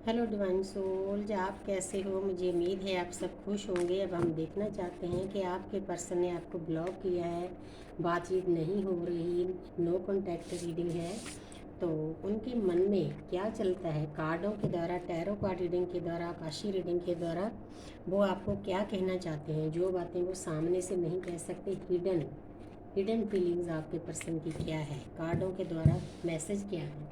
Hello divine souls, आप कैसे हो? मुझे उम्मीद है आप सब खुश होंगे। अब हम देखना चाहते हैं कि आपके पर्सन ने आपको ब्लॉक किया है, बातचीत नहीं हो रही, नो कॉन्टैक्ट रीडिंग है, तो उनके मन में क्या चलता है कार्डों के द्वारा, टैरो कार्ड रीडिंग के द्वारा, आकाशी रीडिंग के द्वारा वो आपको क्या कहना चाहते हैं। जो बातें वो सामने से नहीं कह सकते, हिडन हिडन फीलिंग्स आपके पर्सन की क्या है, कार्डों के द्वारा मैसेज क्या है,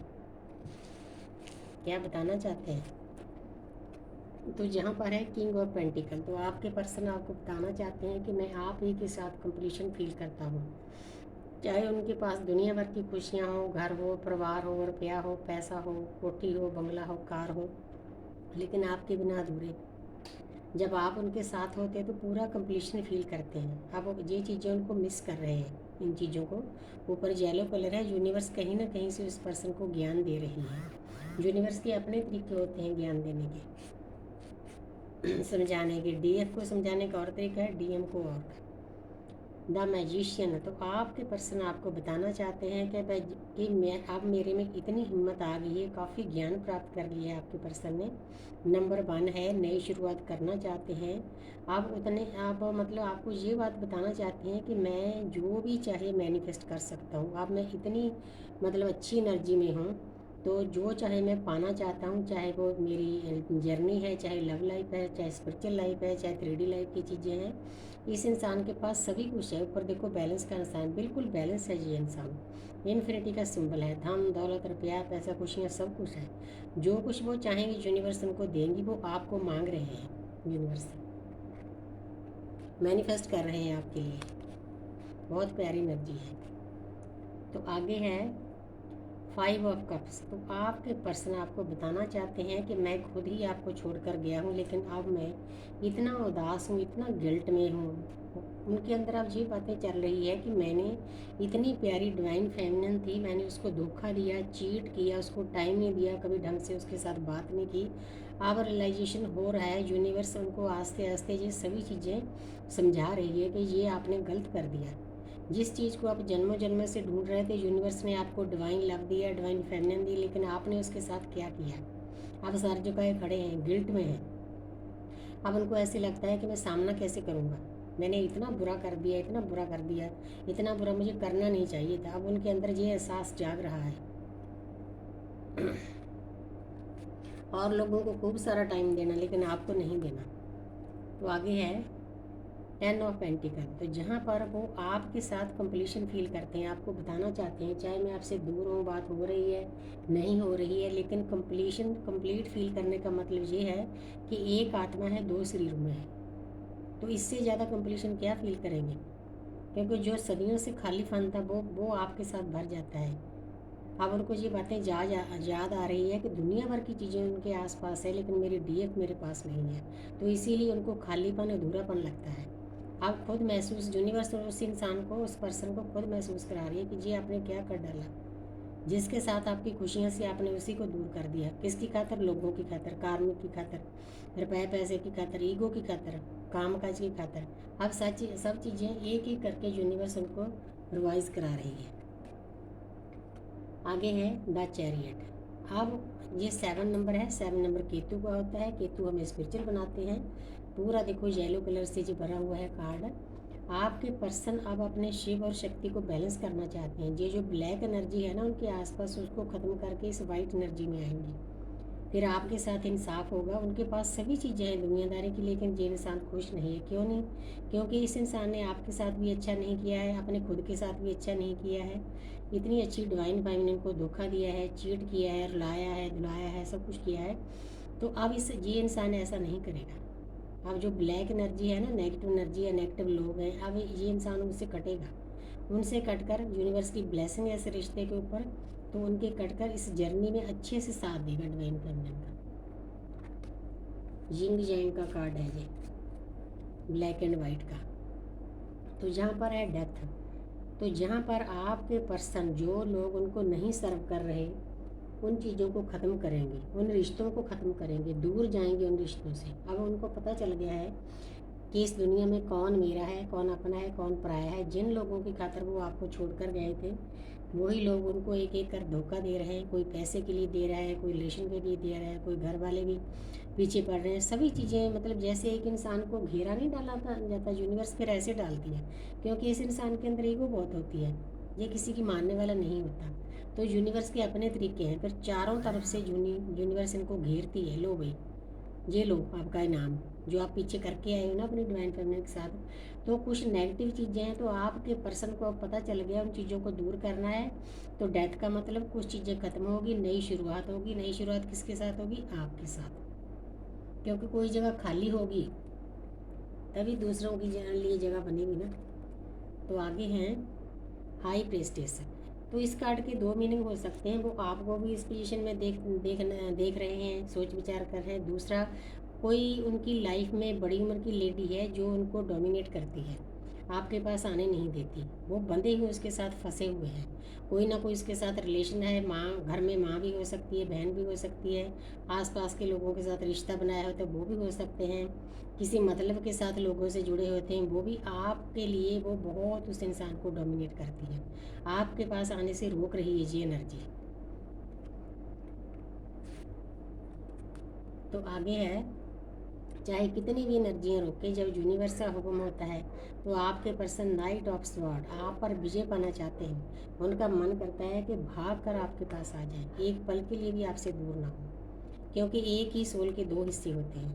क्या बताना चाहते हैं। तो जहाँ पर है किंग ऑफ पेंटिकल, तो आपके पर्सन आपको बताना चाहते हैं कि मैं आप ही के साथ कंप्लीशन फील करता हूँ। चाहे उनके पास दुनिया भर की खुशियाँ हो, घर हो, परिवार हो, रुपया हो, पैसा हो, कोठी हो, बंगला हो, कार हो, लेकिन आपके बिना अधूरे। जब आप उनके साथ होते हैं तो पूरा कंप्लीशन फील करते हैं। अब ये चीज़ें उनको मिस कर रहे हैं, इन चीज़ों को। ऊपर येलो कलर है, यूनिवर्स कहीं ना कहीं से उस पर्सन को ज्ञान दे रही है। यूनिवर्स के अपने तरीके होते हैं ज्ञान देने के, समझाने के। डीएफ को समझाने का और तरीका है, डीएम को और। द मैजिशियन, तो आपके पर्सन आपको बताना चाहते हैं कि मैं अब मेरे में इतनी हिम्मत आ गई है, काफ़ी ज्ञान प्राप्त कर लिया है आपके पर्सन ने। नंबर 1 है, नई शुरुआत करना चाहते हैं आप। उतने आप मतलब आपको ये बात बताना चाहते हैं कि मैं जो भी चाहे मैनिफेस्ट कर सकता हूँ। अब मैं इतनी मतलब अच्छी एनर्जी में हूँ, तो जो चाहे मैं पाना चाहता हूँ, चाहे वो मेरी जर्नी है, चाहे लव लाइफ है, चाहे स्पिरिचुअल लाइफ है, चाहे 3D लाइफ की चीज़ें हैं। इस इंसान के पास सभी कुछ है। ऊपर देखो बैलेंस का इंसान, बिल्कुल बैलेंस है ये इंसान। इन्फिनिटी का सिंबल है, धन दौलत रुपया पैसा खुशियाँ सब कुछ है। जो कुछ वो चाहेंगे यूनिवर्स उनको देंगी, वो आपको मांग रहे हैं, यूनिवर्स से मैनिफेस्ट कर रहे हैं आपके लिए। बहुत प्यारी एनर्जी है। तो आगे है 5 ऑफ कप्स, तो आपके पर्सन आपको बताना चाहते हैं कि मैं खुद ही आपको छोड़कर गया हूँ, लेकिन अब मैं इतना उदास हूँ, इतना गिल्ट में हूँ। उनके अंदर अब ये बातें चल रही है कि मैंने इतनी प्यारी डिवाइन फेमिनिन थी, मैंने उसको धोखा दिया, चीट किया, उसको टाइम नहीं दिया, कभी ढंग से उसके साथ बात नहीं की। अब रियलाइजेशन हो रहा है, यूनिवर्स उनको आस्ते आस्ते ये सभी चीज़ें समझा रही है कि ये आपने गलत कर दिया। जिस चीज़ को आप जन्मों जन्म से ढूंढ रहे थे, यूनिवर्स ने आपको डिवाइन लव दिया, डिवाइन फेमिनिन दी, लेकिन आपने उसके साथ क्या किया। आप सर झुकाए खड़े हैं, गिल्ट में हैं। अब उनको ऐसे लगता है कि मैं सामना कैसे करूँगा, मैंने इतना बुरा कर दिया, इतना बुरा कर दिया, इतना बुरा मुझे करना नहीं चाहिए था। अब उनके अंदर ये एहसास जाग रहा है। और लोगों को खूब सारा टाइम देना, लेकिन आपको नहीं देना। तो आगे है 10 ऑफ पेंटिकल, तो जहाँ पर वो आपके साथ कंप्लीशन फील करते हैं, आपको बताना चाहते हैं चाहे मैं आपसे दूर हूँ, बात हो रही है नहीं हो रही है, लेकिन कंप्लीट फील करने का मतलब ये है कि एक आत्मा है, 2 शरीरों में है। तो इससे ज़्यादा कंप्लीशन क्या फील करेंगे, क्योंकि जो सदियों से खालीपन था वो आपके साथ भर जाता है। अब उनको ये बातें याद आ रही है कि दुनिया भर की चीज़ें उनके आसपास है, लेकिन मेरी डीएफ मेरे पास नहीं है। तो इसीलिए उनको खालीपन, अधूरापन लगता है। आप खुद महसूस, यूनिवर्स उस इंसान को, उस पर्सन को खुद महसूस करा रही है कि जी आपने क्या कर डाला। जिसके साथ आपकी खुशियाँ से आपने उसी को दूर कर दिया। किसकी खातर? लोगों की खातर, कार्मिक की खातर, रुपये पैसे की खातर, ईगो की खातर, काम काज की खातर। अब सब चीज़ें एक एक करके यूनिवर्स उनको रिवाइज करा रही है। आगे है द चैरियट। अब ये 7 नंबर है, 7 नंबर केतु का होता है। केतु हमें स्पिरिचुअल बनाते हैं। पूरा देखो येलो कलर से जो भरा हुआ है कार्ड। आपके पर्सन अब अपने शिव और शक्ति को बैलेंस करना चाहते हैं। ये जो ब्लैक एनर्जी है ना उनके आसपास, उसको ख़त्म करके इस वाइट एनर्जी में आएंगे। फिर आपके साथ इंसाफ होगा। उनके पास सभी चीज़ें हैं दुनियादारी की, लेकिन ये इंसान खुश नहीं है। क्यों नहीं? क्योंकि इस इंसान ने आपके साथ भी अच्छा नहीं किया है, अपने खुद के साथ भी अच्छा नहीं किया है। इतनी अच्छी डिवाइन फेमिनिन को धोखा दिया है, चीट किया है, रुलाया है, धुलाया है, सब कुछ किया है। तो अब ये इंसान ऐसा नहीं करेगा। अब जो ब्लैक एनर्जी है ना, नेगेटिव एनर्जी है, नेगेटिव लोग हैं, अब ये इंसान उनसे कटेगा। उनसे कटकर यूनिवर्स की ब्लेसिंग है इस रिश्ते के ऊपर, तो उनके कटकर इस जर्नी में अच्छे से साथ देगा डिवाइन फेमिनिन का। यिंग यांग का कार्ड है ये, ब्लैक एंड वाइट का। तो जहाँ पर है डेथ, तो जहाँ पर आपके पर्सन, जो लोग उनको नहीं सर्व कर रहे, उन चीज़ों को ख़त्म करेंगे, उन रिश्तों को ख़त्म करेंगे, दूर जाएंगे उन रिश्तों से। अब उनको पता चल गया है कि इस दुनिया में कौन मेरा है, कौन अपना है, कौन पराया है। जिन लोगों की खातर वो आपको छोड़कर गए थे, वही लोग उनको एक एक कर धोखा दे रहे हैं। कोई पैसे के लिए दे रहा है, कोई रिलेशन के लिए दे रहा है, कोई घर वाले भी पीछे पड़ रहे हैं। सभी चीज़ें मतलब जैसे एक इंसान को घेरा नहीं डाला जाता, यूनिवर्स फिर ऐसे डालती है, क्योंकि इस इंसान के अंदर ईगो बहुत होती है, ये किसी की मानने वाला नहीं होता। तो यूनिवर्स के अपने तरीके हैं, फिर चारों तरफ से यूनिवर्स इनको घेरती है। लो भाई, ये लो आपका इनाम, जो आप पीछे करके आए हो ना अपनी डिवाइन फेमिनिन के साथ। तो कुछ नेगेटिव चीज़ें हैं, तो आपके पर्सन को अब पता चल गया, उन चीज़ों को दूर करना है। तो डेथ का मतलब कुछ चीज़ें खत्म होगी, नई शुरुआत होगी। नई शुरुआत किसके साथ होगी? आपके साथ, क्योंकि कोई जगह खाली होगी तभी दूसरों की लिए जगह बनेगी ना। तो आगे हैं हाई प्रेस्टेस। तो इस कार्ड के दो मीनिंग हो सकते हैं, वो आपको भी इस पोजीशन में देख रहे हैं, सोच विचार कर रहे हैं। दूसरा, कोई उनकी लाइफ में बड़ी उम्र की लेडी है जो उनको डोमिनेट करती है, आपके पास आने नहीं देती, वो बंधे हुए उसके साथ फंसे हुए हैं। कोई ना कोई इसके साथ रिलेशन है, माँ, घर में माँ भी हो सकती है, बहन भी हो सकती है, आसपास के लोगों के साथ रिश्ता बनाया हो तो वो भी हो सकते हैं, किसी मतलब के साथ लोगों से जुड़े होते हैं वो भी। आपके लिए वो बहुत उस इंसान को डोमिनेट करती है, आपके पास आने से रोक रही है ये एनर्जी। तो आगे है, चाहे कितनी भी एनर्जियाँ रोके, जब यूनिवर्स का हुक्म होता है तो आपके पर्सन नाइट ऑफ स्वॉर्ड आप पर विजय पाना चाहते हैं। उनका मन करता है कि भाग कर आपके पास आ जाए, एक पल के लिए भी आपसे दूर ना हो, क्योंकि एक ही सोल के दो हिस्से होते हैं।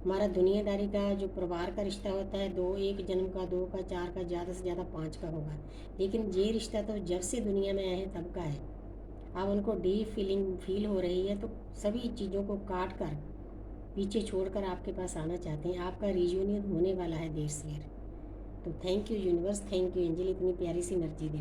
हमारा दुनियादारी का जो परिवार का रिश्ता होता है, दो, एक जन्म का, दो का, चार का, ज़्यादा से ज़्यादा 5 का होगा। लेकिन ये रिश्ता तो जब से दुनिया में आए हैं तब का है। अब उनको डीप फीलिंग फील हो रही है, तो सभी चीज़ों को काट कर पीछे छोड़कर आपके पास आना चाहते हैं। आपका रियूनियन होने वाला है देर से। तो thank you universe, thank you angel, इतनी प्यारी सी एनर्जी देने